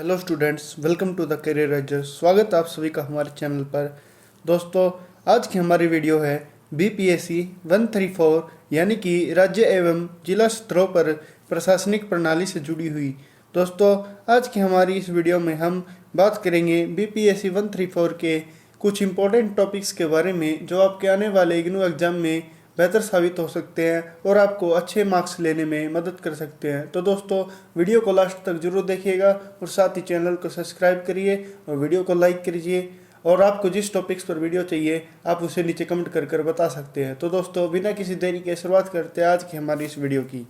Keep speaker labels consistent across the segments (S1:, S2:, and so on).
S1: Hello students, welcome to the career edger. स्वागत है आप सभी का हमारे चैनल पर। दोस्तों, आज की हमारी वीडियो है बीपीएससी 134 यानी कि राज्य एवं जिला स्तरों पर प्रशासनिक प्रणाली से जुड़ी हुई। दोस्तों, आज की हमारी इस वीडियो में हम बात करेंगे बीपीएससी 134 के कुछ इंपॉर्टेंट टॉपिक्स के बारे में जो आपके आने वाले इग्नू एग्जाम में बेहतर साबित हो सकते हैं और आपको अच्छे मार्क्स लेने में मदद कर सकते हैं। तो दोस्तों, वीडियो को लास्ट तक जरूर देखिएगा और साथ ही चैनल को सब्सक्राइब करिए और वीडियो को लाइक कीजिए। और आपको जिस टॉपिक्स पर वीडियो चाहिए आप उसे नीचे कमेंट कर बता सकते हैं। तो दोस्तों, बिना किसी देरी के शुरुआत करते हैं आज की हमारी इस वीडियो की।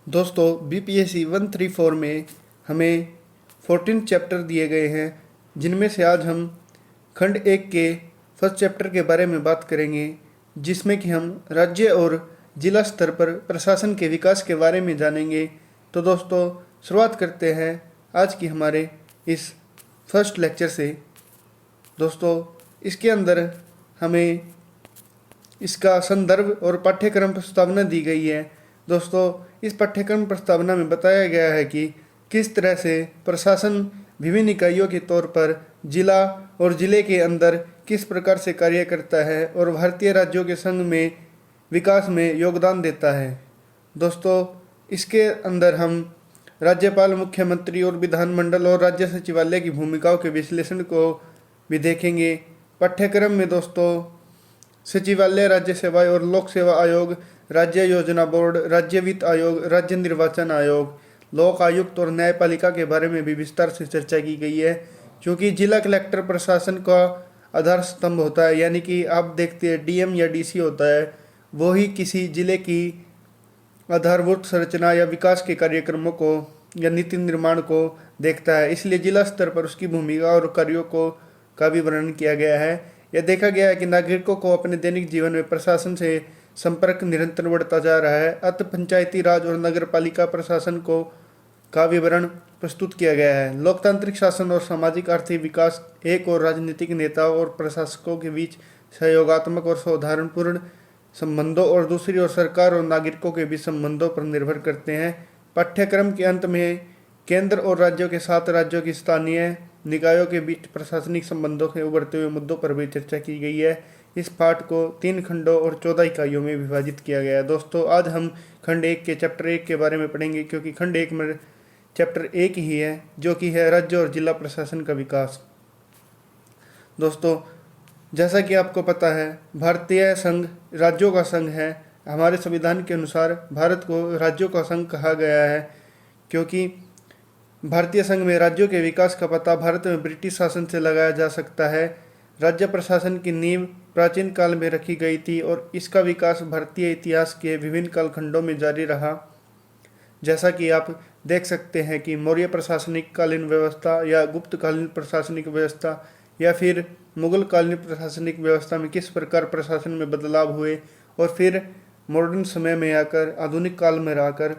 S1: दोस्तों, बीपीएससी 134 में हमें 14 चैप्टर दिए गए हैं, जिनमें से आज हम खंड 1 के फर्स्ट चैप्टर के बारे में बात करेंगे, जिसमें कि हम राज्य और जिला स्तर पर प्रशासन के विकास के बारे में जानेंगे। तो दोस्तों, शुरुआत करते हैं आज की हमारे इस फर्स्ट लेक्चर से। दोस्तों, इसके अंदर हमें इसका संदर्भ और पाठ्यक्रम प्रस्तावना दी गई है। दोस्तों, इस पाठ्यक्रम प्रस्तावना में बताया गया है कि किस तरह से प्रशासन विभिन्न इकाइयों के तौर पर जिला और जिले के अंदर किस प्रकार से कार्य करता है और भारतीय राज्यों के संघ में विकास में योगदान देता है। दोस्तों, इसके अंदर हम राज्यपाल, मुख्यमंत्री और विधानमंडल और राज्य सचिवालय की भूमिकाओं के विश्लेषण को भी देखेंगे। पाठ्यक्रम में दोस्तों सचिवालय, राज्य सेवा और लोक सेवा आयोग, राज्य योजना बोर्ड, राज्य वित्त आयोग, राज्य निर्वाचन आयोग, लोक आयुक्त और न्यायपालिका के बारे में भी विस्तार से चर्चा की गई है। क्योंकि जिला कलेक्टर प्रशासन का आधार स्तंभ होता है, यानी कि आप देखते हैं डीएम या डीसी होता है, वो ही किसी जिले की आधारभूत संरचना या विकास के कार्यक्रमों को या नीति निर्माण को देखता है। इसलिए जिला स्तर पर उसकी भूमिका और कार्यों का भी वर्णन किया गया है। यह देखा गया है कि नागरिकों को अपने दैनिक जीवन में प्रशासन से संपर्क निरंतर बढ़ता जा रहा है। अतः पंचायती राज और नगर पालिका प्रशासन का विवरण प्रस्तुत किया गया है। लोकतांत्रिक शासन और सामाजिक आर्थिक विकास एक और राजनीतिक नेताओं और प्रशासकों के बीच सहयोगात्मक और सौहार्दपूर्ण संबंधों और दूसरी ओर सरकार और नागरिकों के बीच संबंधों पर निर्भर करते हैं। पाठ्यक्रम के अंत में केंद्र और राज्यों के साथ राज्यों की स्थानीय निकायों के बीच प्रशासनिक संबंधों के उभरते हुए मुद्दों पर भी चर्चा की गई है। इस पाठ को 3 खंडों और 14 इकाइयों में विभाजित किया गया है। दोस्तों, आज हम खंड 1 के चैप्टर 1 के बारे में पढ़ेंगे, क्योंकि खंड 1 में चैप्टर 1 ही है, जो कि है राज्य और जिला प्रशासन का विकास। दोस्तों, जैसा कि आपको पता है, भारतीय संघ राज्यों का संघ है। हमारे संविधान के अनुसार भारत को राज्यों का संघ कहा गया है, क्योंकि भारतीय संघ में राज्यों के विकास का पता भारत में ब्रिटिश शासन से लगाया जा सकता है। राज्य प्रशासन की नींव प्राचीन काल में रखी गई थी और इसका विकास भारतीय इतिहास के विभिन्न कालखंडों में जारी रहा। जैसा कि आप देख सकते हैं कि मौर्य प्रशासनिक कालीन व्यवस्था या गुप्त कालीन प्रशासनिक व्यवस्था या फिर मुगल कालीन प्रशासनिक व्यवस्था में किस प्रकार प्रशासन में बदलाव हुए, और फिर मॉडर्न समय में आकर, आधुनिक काल में आकर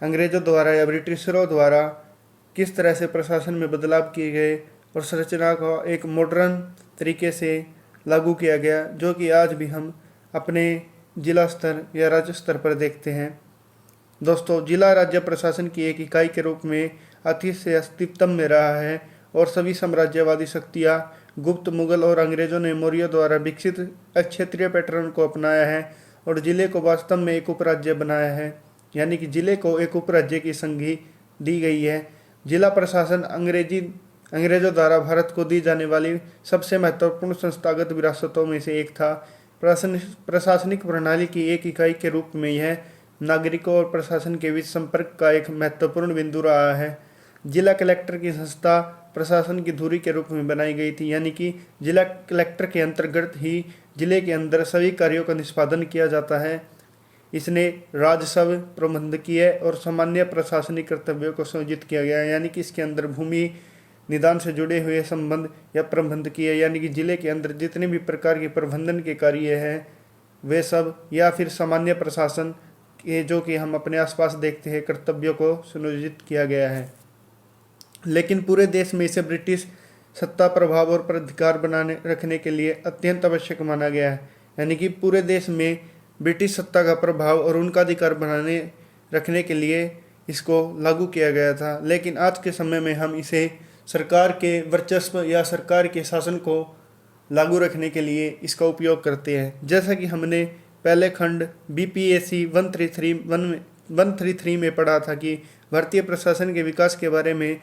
S1: अंग्रेजों द्वारा या ब्रिटिशरों द्वारा किस तरह से प्रशासन में बदलाव किए गए और संरचना को एक मॉडर्न तरीके से लागू किया गया, जो कि आज भी हम अपने जिला स्तर या राज्य स्तर पर देखते हैं। दोस्तों, जिला राज्य प्रशासन की एक इकाई के रूप में अतीत से अस्तित्व में रहा है और सभी साम्राज्यवादी शक्तियाँ, गुप्त, मुगल और अंग्रेजों ने मौर्य द्वारा विकसित क्षेत्रीय पैटर्न को अपनाया है और जिले को वास्तव में एक उपराज्य बनाया है, यानी कि जिले को एक उपराज्य की संज्ञा दी गई है। जिला प्रशासन अंग्रेजों द्वारा भारत को दी जाने वाली सबसे महत्वपूर्ण संस्थागत विरासतों में से एक था। प्रशासनिक प्रणाली की एक इकाई के रूप में यह नागरिकों और प्रशासन के बीच संपर्क का एक महत्वपूर्ण बिंदु रहा है। जिला कलेक्टर की संस्था प्रशासन की धुरी के रूप में बनाई गई थी, यानी कि जिला कलेक्टर के अंतर्गत ही जिले के अंदर सभी कार्यों का निष्पादन किया जाता है। इसने राजस्व, प्रबंधकीय और सामान्य प्रशासनिक कर्तव्यों को संयोजित किया गया है, यानी कि इसके अंदर भूमि निदान से जुड़े हुए संबंध या प्रबंधकीय, यानी कि जिले के अंदर जितने भी प्रकार के प्रबंधन के कार्य हैं वे सब, या फिर सामान्य प्रशासन के जो कि हम अपने आसपास देखते हैं, कर्तव्यों को सुनियोजित किया गया है। लेकिन पूरे देश में इसे ब्रिटिश सत्ता, प्रभाव और प्राधिकार बनाने रखने के लिए अत्यंत आवश्यक माना गया है, यानी कि पूरे देश में ब्रिटिश सत्ता का प्रभाव और उनका अधिकार बनाने रखने के लिए इसको लागू किया गया था, लेकिन आज के समय में हम इसे सरकार के वर्चस्व या सरकार के शासन को लागू रखने के लिए इसका उपयोग करते हैं। जैसा कि हमने पहले खंड BPSC 133 में पढ़ा था कि भारतीय प्रशासन के विकास के बारे में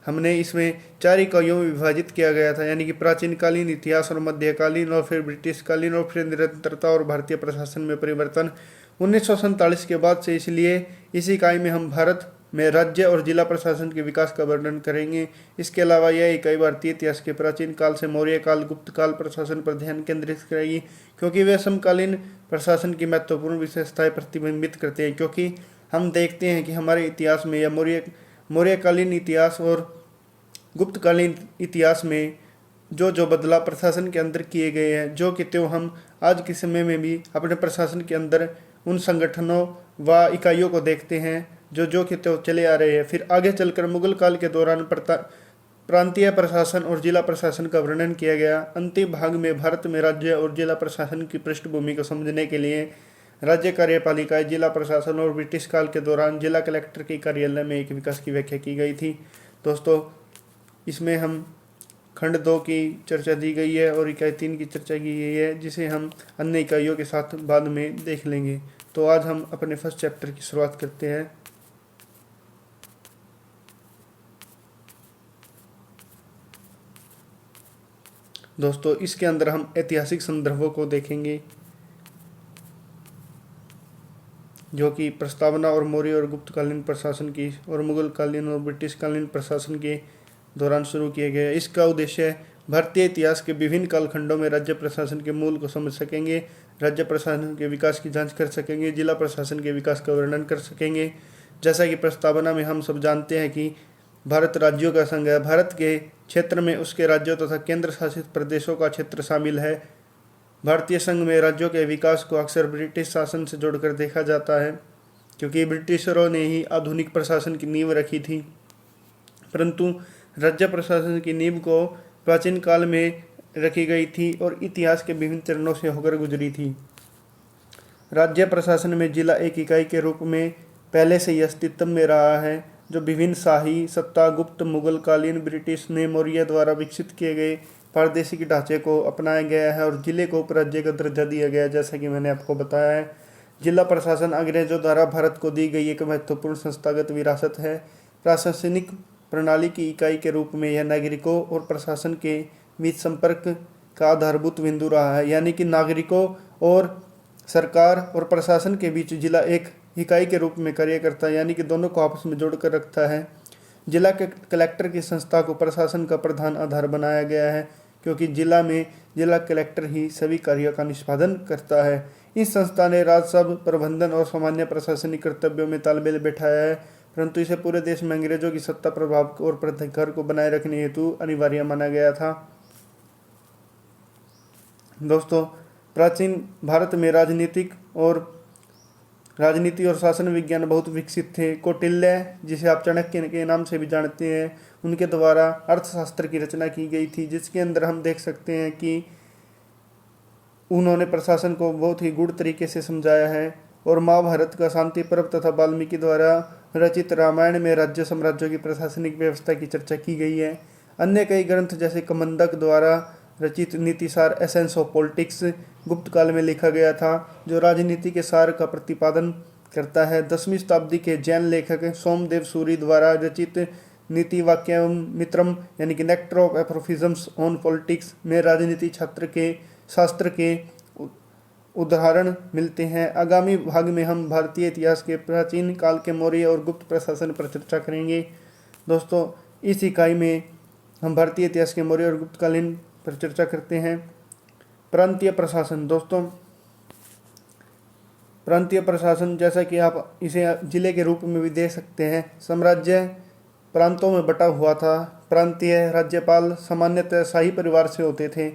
S1: हमने इसमें 4 इकाइयों में विभाजित किया गया था, यानी कि प्राचीन कालीन, इतिहास और मध्यकालीन, और फिर ब्रिटिश कालीन, और फिर निरंतरता और भारतीय प्रशासन में परिवर्तन 1947 के बाद से। इसलिए इस इकाई में हम भारत में राज्य और जिला प्रशासन के विकास का वर्णन करेंगे। इसके अलावा यह इकाई भारतीय इतिहास के प्राचीन काल से मौर्य काल, गुप्त काल प्रशासन पर ध्यान केंद्रित करेगी, क्योंकि वे समकालीन प्रशासन की महत्वपूर्ण विशेषताएं प्रतिबिंबित करते हैं। क्योंकि हम देखते हैं कि हमारे इतिहास में या मौर्यकालीन इतिहास और गुप्तकालीन इतिहास में जो बदलाव प्रशासन के अंदर किए गए हैं, जो कि त्यों हम आज के समय में भी अपने प्रशासन के अंदर उन संगठनों व इकाइयों को देखते हैं जो कि त्यों चले आ रहे हैं। फिर आगे चलकर मुगल काल के दौरान प्रांतीय प्रशासन और जिला प्रशासन का वर्णन किया गया। अंतिम भाग में भारत में राज्य और जिला प्रशासन की पृष्ठभूमि को समझने के लिए राज्य कार्यपालिका, जिला प्रशासन और ब्रिटिश काल के दौरान जिला कलेक्टर के कार्यालय में एक विकास की व्याख्या की गई थी। दोस्तों, इसमें हम खंड 2 की चर्चा दी गई है और इकाई 3 की चर्चा की गई है, जिसे हम अन्य इकाइयों के साथ बाद में देख लेंगे। तो आज हम अपने फर्स्ट चैप्टर की शुरुआत करते हैं। दोस्तों, इसके अंदर हम ऐतिहासिक संदर्भों को देखेंगे, जो कि प्रस्तावना और मौर्य और गुप्तकालीन प्रशासन की और मुगल कालीन और ब्रिटिश कालीन प्रशासन के दौरान शुरू किया गया। इसका उद्देश्य भारतीय इतिहास के विभिन्न कालखंडों में राज्य प्रशासन के मूल को समझ सकेंगे, राज्य प्रशासन के विकास की जांच कर सकेंगे, जिला प्रशासन के विकास का वर्णन कर सकेंगे। जैसा कि प्रस्तावना में हम सब जानते हैं कि भारत राज्यों का संघ है। भारत के क्षेत्र में उसके राज्यों तथा केंद्र शासित प्रदेशों का क्षेत्र शामिल है। भारतीय संघ में राज्यों के विकास को अक्सर ब्रिटिश शासन से जोड़कर देखा जाता है, क्योंकि ब्रिटिशरों ने ही आधुनिक प्रशासन की नींव रखी थी। परंतु राज्य प्रशासन की नींव को प्राचीन काल में रखी गई थी और इतिहास के विभिन्न चरणों से होकर गुजरी थी। राज्य प्रशासन में जिला एक इकाई के रूप में पहले से ही अस्तित्व में रहा है, जो विभिन्न शाही सत्ता, गुप्त, मुगल कालीन, ब्रिटिश ने मौर्य द्वारा विकसित किए गए प्रादेशिक ढांचे को अपनाया गया है और जिले को उपराज्य का दर्जा दिया गया है, जैसा कि मैंने आपको बताया है। जिला प्रशासन अंग्रेजों द्वारा भारत को दी गई एक महत्वपूर्ण संस्थागत विरासत है। प्रशासनिक प्रणाली की इकाई के रूप में यह नागरिकों और प्रशासन के बीच संपर्क का आधारभूत बिंदु रहा है, यानी कि नागरिकों और सरकार और प्रशासन के बीच जिला एक इकाई के रूप में कार्य करता है, यानी कि दोनों को आपस में जोड़कर रखता है। जिला के कलेक्टर की संस्था को प्रशासन का प्रधान आधार बनाया गया है, क्योंकि जिला में जिला कलेक्टर ही सभी कार्यों का निष्पादन करता है। इस संस्था ने राजस्व, प्रबंधन और सामान्य प्रशासनिक कर्तव्यों में तालमेल बैठाया है, परंतु इसे पूरे देश में अंग्रेजों की सत्ता, प्रभाव और प्राधिकार को बनाए रखने हेतु अनिवार्य माना गया था। दोस्तों, प्राचीन भारत में राजनीति और शासन विज्ञान बहुत विकसित थे। कौटिल्य, जिसे आप चाणक्य के नाम से भी जानते हैं, उनके द्वारा अर्थशास्त्र की रचना की गई थी, जिसके अंदर हम देख सकते हैं कि उन्होंने प्रशासन को बहुत ही गूढ़ तरीके से समझाया है। और महाभारत का शांति पर्व तथा वाल्मीकि द्वारा रचित रामायण में राज्य साम्राज्यों की प्रशासनिक व्यवस्था की चर्चा की गई है। अन्य कई ग्रंथ जैसे कमंडक द्वारा रचित नीतिसार एसेंस ऑफ पॉलिटिक्स गुप्त काल में लिखा गया था, जो राजनीति के सार का प्रतिपादन करता है। 10वीं शताब्दी के जैन लेखक सोमदेव सूरी द्वारा रचित नीति वाक्यमित्रम यानी कि nectar of aphorisms on politics में राजनीति शास्त्र के उदाहरण मिलते हैं। आगामी भाग में हम भारतीय इतिहास के प्राचीन काल के मौर्य और गुप्त प्रशासन पर चर्चा करेंगे। दोस्तों, इस इकाई में हम भारतीय इतिहास के मौर्य और गुप्तकालीन पर चर्चा करते हैं। प्रांतीय प्रशासन। दोस्तों, प्रांतीय प्रशासन, जैसा कि आप इसे जिले के रूप में भी देख सकते हैं, साम्राज्य प्रांतों में बटा हुआ था। प्रांतीय राज्यपाल सामान्यतः शाही परिवार से होते थे,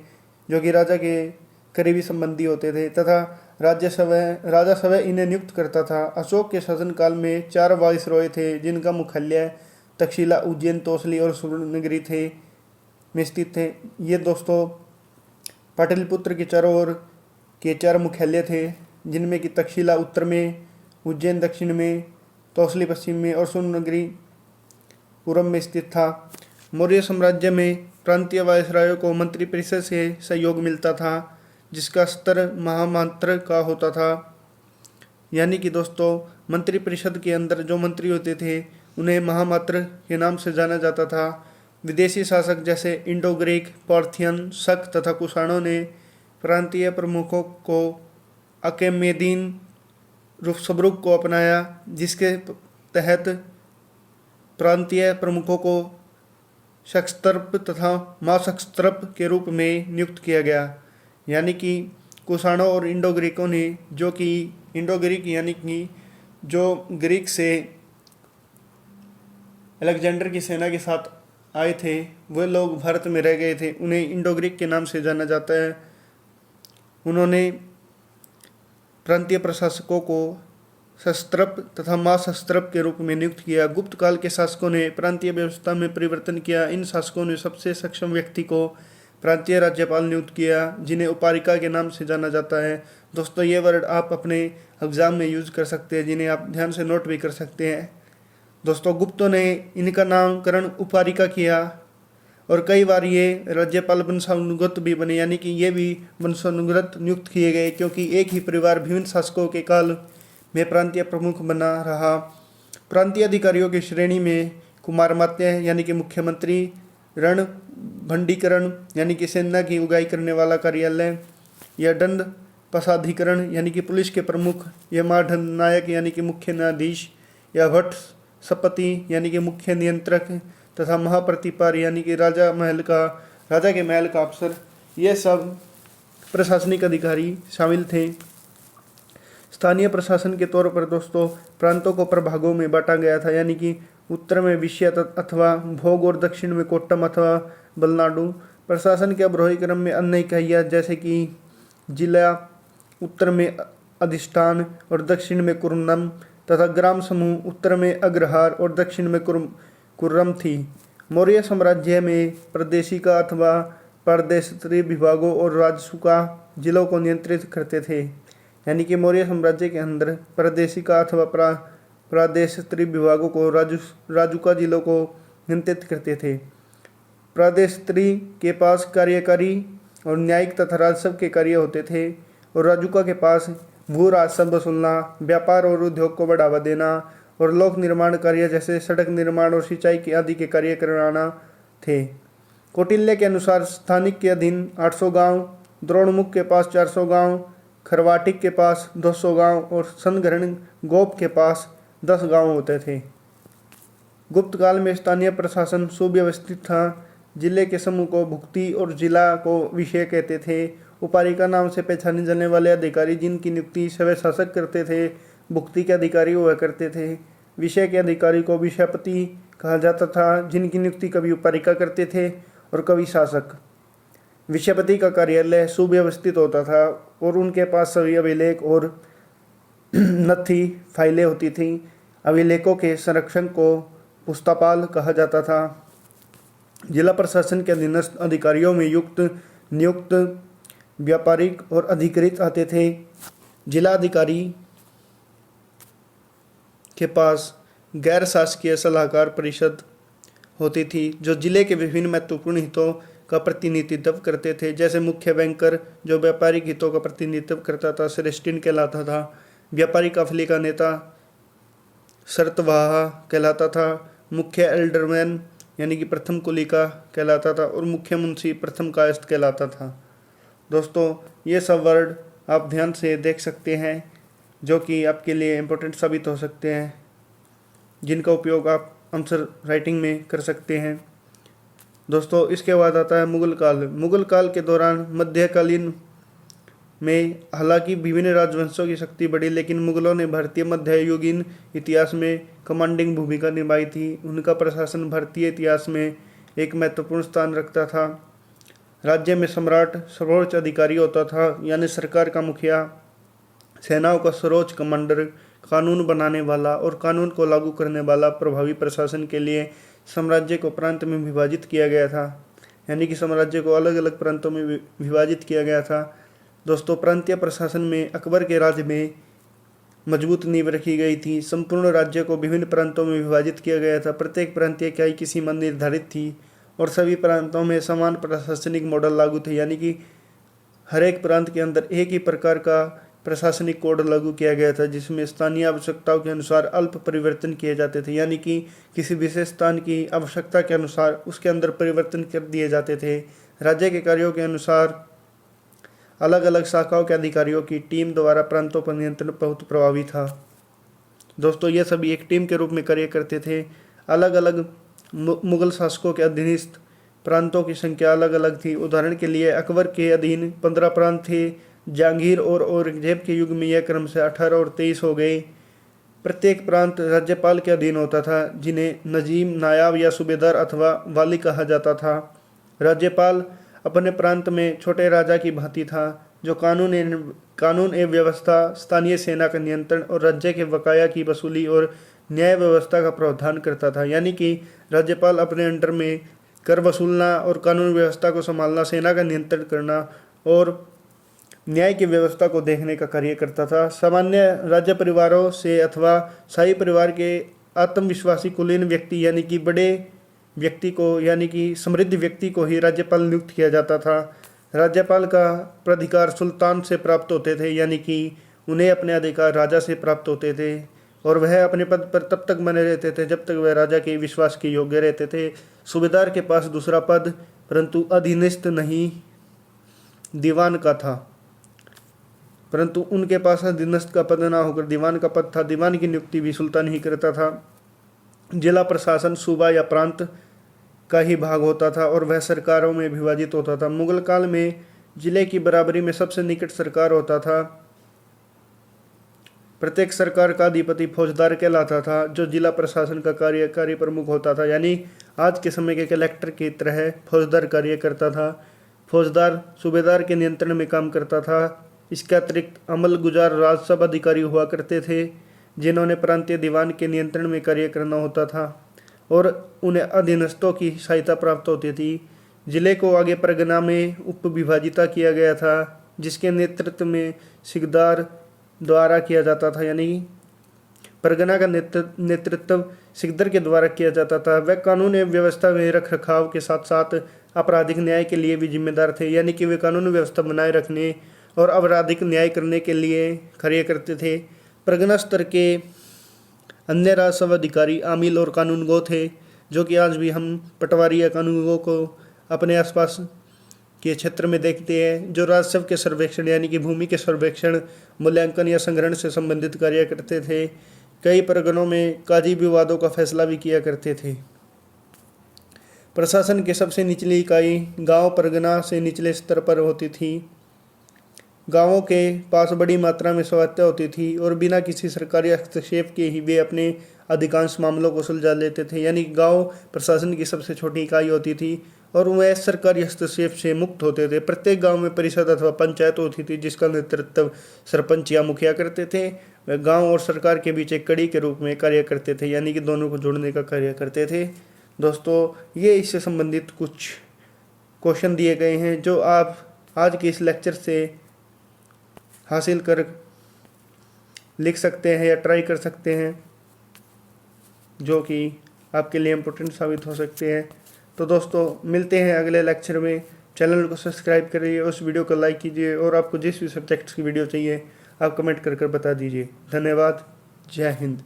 S1: जो कि राजा के करीबी संबंधी होते थे, तथा राजा सवै इन्हें नियुक्त करता था। अशोक के शासनकाल में 4 वाइसरॉय थे, जिनका मुख्यालय तक्षशिला, उज्जैन, तोसली और सुवर्णगिरी में स्थित थे। ये दोस्तों पाटलिपुत्र के चारों ओर के 4 मुख्यालय थे, जिनमें कि तक्षशिला उत्तर में, उज्जैन दक्षिण में, तौसली पश्चिम में और सोननगरी पूरब में स्थित था। मौर्य साम्राज्य में प्रांतीय वायसरायों को मंत्रिपरिषद से सहयोग मिलता था, जिसका स्तर महामात्र का होता था। यानी कि दोस्तों, मंत्रिपरिषद के अंदर जो मंत्री होते थे उन्हें महामात्र के नाम से जाना जाता था। विदेशी शासक जैसे इंडो ग्रीक, पार्थियन, शक तथा कुषाणों ने प्रांतीय प्रमुखों को अकेमेदीन स्वरूप को अपनाया, जिसके तहत प्रांतीय प्रमुखों को शक्स्त्रप तथा माशक्स्त्रप के रूप में नियुक्त किया गया। यानी कि कुषाणों और इंडो ग्रीकों ने, जो कि इंडो ग्रीक यानी कि जो ग्रीक से अलेक्जेंडर की सेना के साथ आए थे, वे लोग भारत में रह गए थे, उन्हें इंडो ग्रीक के नाम से जाना जाता है। उन्होंने प्रांतीय प्रशासकों को शस्त्रप तथा माशस्त्रप के रूप में नियुक्त किया। गुप्त काल के शासकों ने प्रांतीय व्यवस्था में परिवर्तन किया। इन शासकों ने सबसे सक्षम व्यक्ति को प्रांतीय राज्यपाल नियुक्त किया, जिन्हें उपारिका के नाम से जाना जाता है। दोस्तों, ये वर्ड आप अपने एग्जाम में यूज कर सकते हैं, जिन्हें आप ध्यान से नोट भी कर सकते हैं। दोस्तों, गुप्तों ने इनका नामकरण उपारिका किया और कई बार ये राज्यपाल वंशानुगत भी बने, यानी कि ये भी वंशानुगत नियुक्त किए गए, क्योंकि एक ही परिवार विभिन्न शासकों के काल में प्रांतीय प्रमुख बना रहा। प्रांतीय अधिकारियों की श्रेणी में कुमारमात्य यानी कि मुख्यमंत्री, रण भंडीकरण यानी कि सेना की उगाई करने वाला कार्यालय, या दंड पसाधिकरण यानी कि पुलिस के प्रमुख, या महादंड नायक यानी कि मुख्य न्यायाधीश, या भट्ट सपति यानी कि मुख्य नियंत्रक, तथा महाप्रतिपार यानी कि राजा के महल का अफसर, ये सब प्रशासनिक अधिकारी शामिल थे। स्थानीय प्रशासन के तौर पर दोस्तों, प्रांतों को प्रभागों में बांटा गया था, यानी कि उत्तर में विषय अथवा भोग और दक्षिण में कोट्टम अथवा बलनाडु। प्रशासन के अवरोही क्रम में अन्य इकाइयाँ जैसे कि जिला उत्तर में अधिष्ठान और दक्षिण में कुर्नम, तथा ग्राम समूह उत्तर में अग्रहार और दक्षिण में कुर्रम थी। मौर्य साम्राज्य में प्रादेशिका अथवा प्रादेशत्रीय विभागों और राजसुका जिलों को नियंत्रित करते थे। यानी कि मौर्य साम्राज्य के अंदर प्रादेशिका अथवा प्रादेशत्रीय विभागों को राजुका जिलों को नियंत्रित करते थे। प्रादेशत्रीय के पास कार्यकारी और न्यायिक तथा राजस्व के कार्य होते थे, और राजुका के पास भू राजस्व वसूलना, व्यापार और उद्योग को बढ़ावा देना और लोक निर्माण कार्य जैसे सड़क निर्माण और सिंचाई के आदि के कार्य कराना थे। कौटिल्य के अनुसार स्थानिक के अधीन 800 गांव, द्रोणमुख के पास 400 गांव, खरवाटिक के पास 200 गांव और संग्रहण गोप के पास 10 गांव होते थे। गुप्त काल में स्थानीय प्रशासन सुव्यवस्थित था। जिले के समूह को भुक्ति और जिला को विषय कहते थे। उपारिका नाम से पहचाने जाने वाले अधिकारी जिनकी नियुक्ति स्वयं शासक करते थे, भुक्ति के अधिकारी हुआ करते थे। विषय के अधिकारी को विषयपति कहा जाता था, जिनकी नियुक्ति कभी उपारिका करते थे और कभी शासक। विषयपति का कार्यालय सुव्यवस्थित होता था और उनके पास सभी अभिलेख और नथी फाइलें होती थीं। अभिलेखों के संरक्षण को पुस्तपाल कहा जाता था। जिला प्रशासन के अधीनस्थ अधिकारियों में नियुक्त व्यापारिक और अधिकृत आते थे। जिला अधिकारी के पास गैर शासकीय सलाहकार परिषद होती थी, जो जिले के विभिन्न महत्वपूर्ण हितों का प्रतिनिधित्व करते थे। जैसे मुख्य बैंकर, जो व्यापारिक हितों का प्रतिनिधित्व करता था, श्रेष्ठिन कहलाता था। व्यापारी काफिले का नेता शर्तवाह कहलाता था। मुख्य एल्डरमैन यानी कि प्रथम कुलिका कहलाता था, और मुख्य मुंशी प्रथम कायस्थ कहलाता था। दोस्तों, ये सब वर्ड आप ध्यान से देख सकते हैं, जो कि आपके लिए इम्पोर्टेंट साबित हो सकते हैं, जिनका उपयोग आप आंसर राइटिंग में कर सकते हैं। दोस्तों, इसके बाद आता है मुगल काल। मुगल काल के दौरान मध्यकालीन में हालांकि विभिन्न राजवंशों की शक्ति बढ़ी, लेकिन मुगलों ने भारतीय मध्ययुगीन इतिहास में कमांडिंग भूमिका निभाई थी। उनका प्रशासन भारतीय इतिहास में एक महत्वपूर्ण स्थान रखता था। राज्य में सम्राट सर्वोच्च अधिकारी होता था, यानी सरकार का मुखिया, सेनाओं का सर्वोच्च कमांडर, कानून बनाने वाला और कानून को लागू करने वाला। प्रभावी प्रशासन के लिए साम्राज्य को प्रांत में विभाजित किया गया था, यानी कि साम्राज्य को अलग अलग प्रांतों में विभाजित किया गया था। दोस्तों, प्रांतीय प्रशासन में अकबर के राज्य में मजबूत नींव रखी गई थी। संपूर्ण राज्य को विभिन्न प्रांतों में विभाजित किया गया था। प्रत्येक प्रांतीय इकाई की सीमा निर्धारित थी और सभी प्रांतों में समान प्रशासनिक मॉडल लागू थे, यानी कि हर एक प्रांत के अंदर एक ही प्रकार का प्रशासनिक कोड लागू किया गया था, जिसमें स्थानीय आवश्यकताओं के अनुसार अल्प परिवर्तन किए जाते थे, यानी कि किसी विशेष स्थान की आवश्यकता के अनुसार उसके अंदर परिवर्तन कर दिए जाते थे। राज्य के कार्यों के अनुसार अलग अलग शाखाओं के अधिकारियों की टीम द्वारा प्रांतों पर नियंत्रण बहुत प्रभावी था। दोस्तों, ये सभी एक टीम के रूप में कार्य करते थे। अलग अलग मुगल शासकों के अधीनस्थ प्रांतों की संख्या अलग अलग थी। उदाहरण के लिए अकबर के अधीन 15 प्रांत थे। जहांगीर और औरंगजेब के युग में यह क्रम से 18 और 23 हो गए। प्रत्येक प्रांत राज्यपाल के अधीन होता था, जिन्हें नजीम, नायाब या सूबेदार अथवा वाली कहा जाता था। राज्यपाल अपने प्रांत में छोटे राजा की भांति था, जो कानून एवं व्यवस्था, स्थानीय सेना का नियंत्रण और राज्य के बकाया की वसूली और न्याय व्यवस्था का प्रावधान करता था। यानी कि राज्यपाल अपने अंडर में कर वसूलना और कानून व्यवस्था को संभालना, सेना का नियंत्रण करना और न्याय की व्यवस्था को देखने का कार्य करता था। सामान्य राज्य परिवारों से अथवा शाही परिवार के आत्मविश्वासी कुलीन व्यक्ति यानी कि बड़े व्यक्ति को, यानी कि समृद्ध व्यक्ति को ही राज्यपाल नियुक्त किया जाता था। राज्यपाल का प्राधिकार सुल्तान से प्राप्त होते थे, यानी कि उन्हें अपने अधिकार राजा से प्राप्त होते थे और वह अपने पद पर तब तक बने रहते थे जब तक वह राजा के विश्वास के योग्य रहते थे। सूबेदार के पास दूसरा पद, परंतु अधीनस्थ नहीं, दीवान का था, परंतु उनके पास अधीनस्थ का पद ना होकर दीवान का पद था। दीवान की नियुक्ति भी सुल्तान ही करता था। जिला प्रशासन सूबा या प्रांत का ही भाग होता था और वह सरकारों में विभाजित होता था। मुगल काल में जिले की बराबरी में सबसे निकट सरकार होता था। प्रत्येक सरकार का अधिपति फौजदार कहलाता था, जो जिला प्रशासन का कार्यकारी प्रमुख होता था, यानी आज के समय के कलेक्टर की तरह फौजदार कार्य करता था। फौजदार सूबेदार के नियंत्रण में काम करता था। इसके अतिरिक्त अमल गुजार राजसभा अधिकारी हुआ करते थे, जिन्होंने प्रांतीय दीवान के नियंत्रण में कार्य करना होता था और उन्हें अधीनस्थों की सहायता प्राप्त होती थी। जिले को आगे परगना में उप विभाजिता किया गया था, जिसके नेतृत्व में सिकदार द्वारा किया जाता था, यानी परगना का नेतृत्व सिकदर के द्वारा किया जाता था। वह कानून एवं व्यवस्था में रख रखाव के साथ साथ आपराधिक न्याय के लिए भी जिम्मेदार थे, यानी कि वे कानून व्यवस्था बनाए रखने और आपराधिक न्याय करने के लिए कार्य करते थे। परगना स्तर के अन्य राजस्व अधिकारी आमिल और कानूनगो थे, जो कि आज भी हम पटवारी या कानूनगो को अपने आसपास के क्षेत्र में देखते हैं, जो राजस्व के सर्वेक्षण यानी कि भूमि के सर्वेक्षण, मूल्यांकन या संग्रहण से संबंधित कार्य करते थे। कई परगनों में काजी विवादों का फैसला भी किया करते थे। प्रशासन के सबसे निचली इकाई गांव परगना से निचले स्तर पर होती थी। गांवों के पास बड़ी मात्रा में स्वायत्तता होती थी और बिना किसी सरकारी हस्तक्षेप के ही वे अपने अधिकांश मामलों को सुलझा लेते थे, यानी गांव प्रशासन की सबसे छोटी इकाई होती थी और वह सरकारी हस्तक्षेप से मुक्त होते थे। प्रत्येक गांव में परिषद अथवा पंचायत होती थी, जिसका नेतृत्व सरपंच या मुखिया करते थे। वह गांव और सरकार के बीच एक कड़ी के रूप में कार्य करते थे, यानी कि दोनों को जोड़ने का कार्य करते थे। दोस्तों, ये इससे संबंधित कुछ क्वेश्चन दिए गए हैं, जो आप आज के इस लेक्चर से हासिल कर लिख सकते हैं या ट्राई कर सकते हैं, जो कि आपके लिए इम्पोर्टेंट साबित हो सकते हैं। तो दोस्तों, मिलते हैं अगले लेक्चर में। चैनल को सब्सक्राइब करिए, उस वीडियो को लाइक कीजिए और आपको जिस भी सब्जेक्ट्स की वीडियो चाहिए आप कमेंट कर बता दीजिए। धन्यवाद। जय हिंद।